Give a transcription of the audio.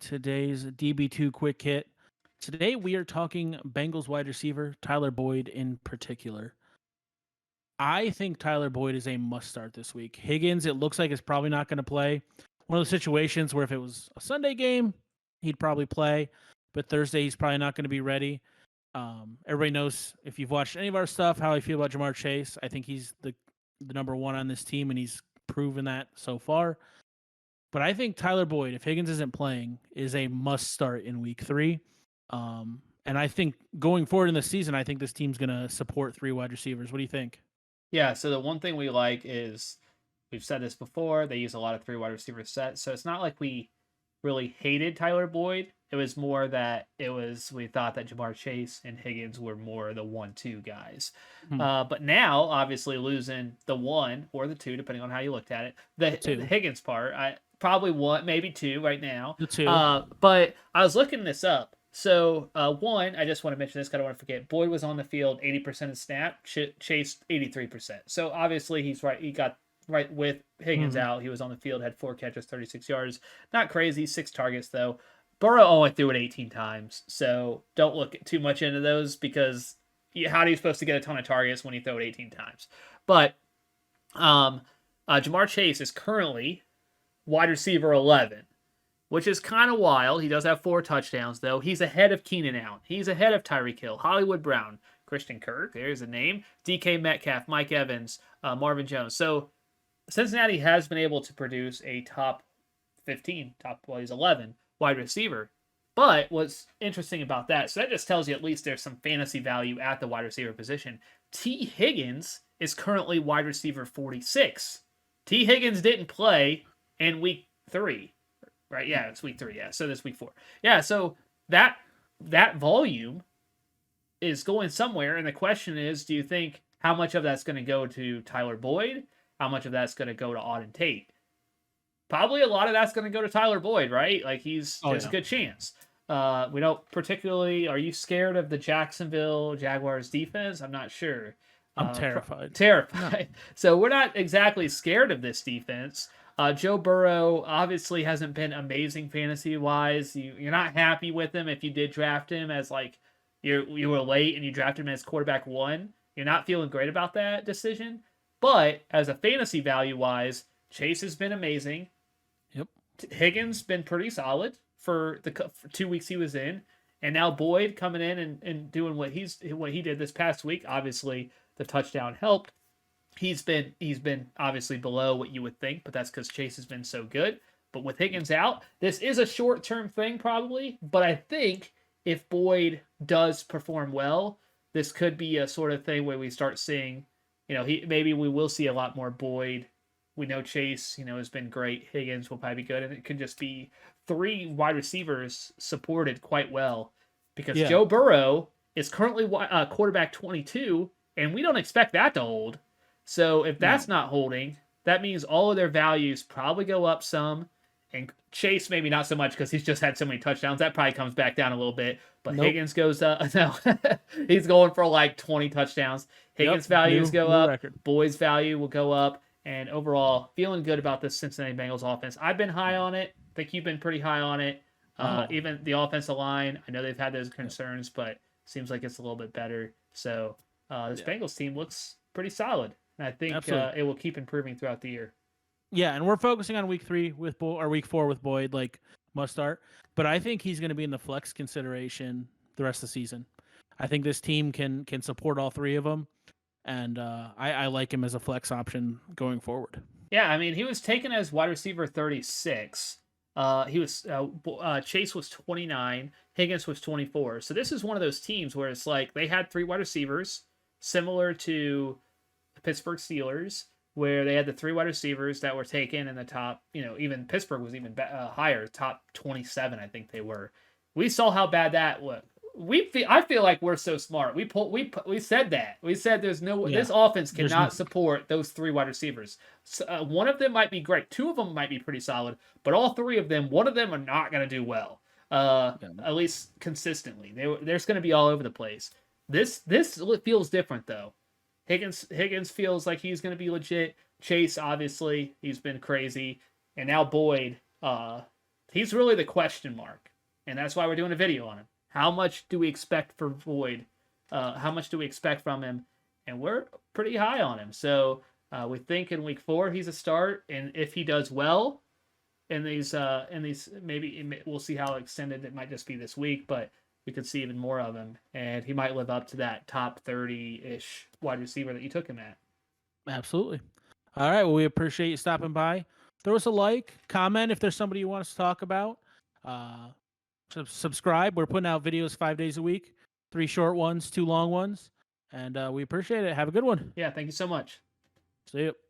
today's DB2 quick hit. Today we are talking Bengals wide receiver Tyler Boyd in particular. I think Tyler Boyd is a must start this week. Higgins, it looks like, is probably not going to play. One of those situations where if it was a Sunday game, he'd probably play, but Thursday he's probably not going to be ready. Everybody knows, if you've watched any of our stuff, how I feel about Jamaar Chase. I think he's the number one on this team, and he's proven that so far. But I think Tyler Boyd, if Higgins isn't playing, is a must start in week 3. And I think going forward in the season, I think this team's going to support 3 wide receivers. What do you think? Yeah, so the one thing we like is, we've said this before, they use a lot of 3 wide receiver sets. So it's not like we really hated Tyler Boyd. It was more that we thought that Jamaar Chase and Higgins were more the 1-2 guys. But now, obviously, losing the 1 or the 2, depending on how you looked at it, the Higgins part, I probably 1, maybe 2 right now. The 2. But I was looking this up. So, 1, I just want to mention this because I don't want to forget. Boyd was on the field 80% of snap, Chase 83%. So, obviously, he's right. He got right with Higgins out. He was on the field, had 4 catches, 36 yards. Not crazy, 6 targets, though. Burrow only threw it 18 times. So, don't look too much into those because how are you supposed to get a ton of targets when you throw it 18 times? But Jamaar Chase is currently wide receiver 11. Which is kind of wild. He does have 4 touchdowns, though. He's ahead of Keenan Allen. He's ahead of Tyreek Hill, Hollywood Brown, Christian Kirk, there's a name, DK Metcalf, Mike Evans, Marvin Jones. So Cincinnati has been able to produce a top 15, he's 11 wide receiver. But what's interesting about that, so that just tells you at least there's some fantasy value at the wide receiver position. Tee Higgens is currently wide receiver 46. Tee Higgens didn't play in week 3. Right, yeah, it's week 3, yeah. So this week 4. Yeah, so that volume is going somewhere, and the question is, do you think how much of that's going to go to Tyler Boyd? How much of that's going to go to Auden Tate? Probably a lot of that's going to go to Tyler Boyd, right? Like, he's a good chance. We don't particularly... Are you scared of the Jacksonville Jaguars defense? I'm not sure. I'm terrified. Terrified. No. So we're not exactly scared of this defense. Joe Burrow obviously hasn't been amazing fantasy-wise. You're not happy with him if you did draft him as, like, you were late and you drafted him as quarterback 1. You're not feeling great about that decision. But as a fantasy value-wise, Chase has been amazing. Yep. Higgins been pretty solid for 2 weeks he was in. And now Boyd coming in and doing what he did this past week. Obviously, the touchdown helped. He's been obviously below what you would think, but that's because Chase has been so good. But with Higgins out, this is a short-term thing probably, but I think if Boyd does perform well, this could be a sort of thing where we start seeing, maybe we will see a lot more Boyd. We know Chase, has been great. Higgins will probably be good, and it could just be 3 wide receivers supported quite well because Joe Burrow is currently quarterback 22, and we don't expect that to hold. So if that's not holding, that means all of their values probably go up some. And Chase maybe not so much because he's just had so many touchdowns. That probably comes back down a little bit. But Higgins goes up. No, he's going for like 20 touchdowns. Higgins' values go up. Record. Boyd's value will go up. And overall, feeling good about this Cincinnati Bengals offense. I've been high on it. I think you've been pretty high on it. Even the offensive line, I know they've had those concerns, but seems like it's a little bit better. So this Bengals team looks pretty solid. And I think it will keep improving throughout the year. Yeah, and we're focusing on week 3 or week 4 with Boyd, like must start. But I think he's going to be in the flex consideration the rest of the season. I think this team can support all 3 of them, and I like him as a flex option going forward. Yeah, I mean, he was taken as wide receiver 36. Chase was 29, Higgins was 24. So this is one of those teams where it's like they had 3 wide receivers, similar to Pittsburgh Steelers, where they had the 3 wide receivers that were taken in the top, even Pittsburgh was even higher, top 27, I think they were. We saw how bad that was. I feel like we're so smart. We said that. We said this offense cannot support those 3 wide receivers. So, one of them might be great. 2 of them might be pretty solid, but all 3 of them, one of them are not going to do well. At least consistently. There's going to be all over the place. This feels different though. Higgins feels like he's going to be legit. Chase, obviously, he's been crazy. And now Boyd, he's really the question mark, and that's why we're doing a video on him. How much do we expect for Boyd? How much do we expect from him? And we're pretty high on him. So we think in week 4 he's a start, and if he does well in these maybe we'll see how extended it might just be this week, but we could see even more of him, and he might live up to that top 30-ish wide receiver that you took him at. Absolutely. All right. Well, we appreciate you stopping by. Throw us a like, comment if there's somebody you want us to talk about. Subscribe. We're putting out videos 5 days a week, 3 short ones, 2 long ones, and we appreciate it. Have a good one. Yeah, thank you so much. See you.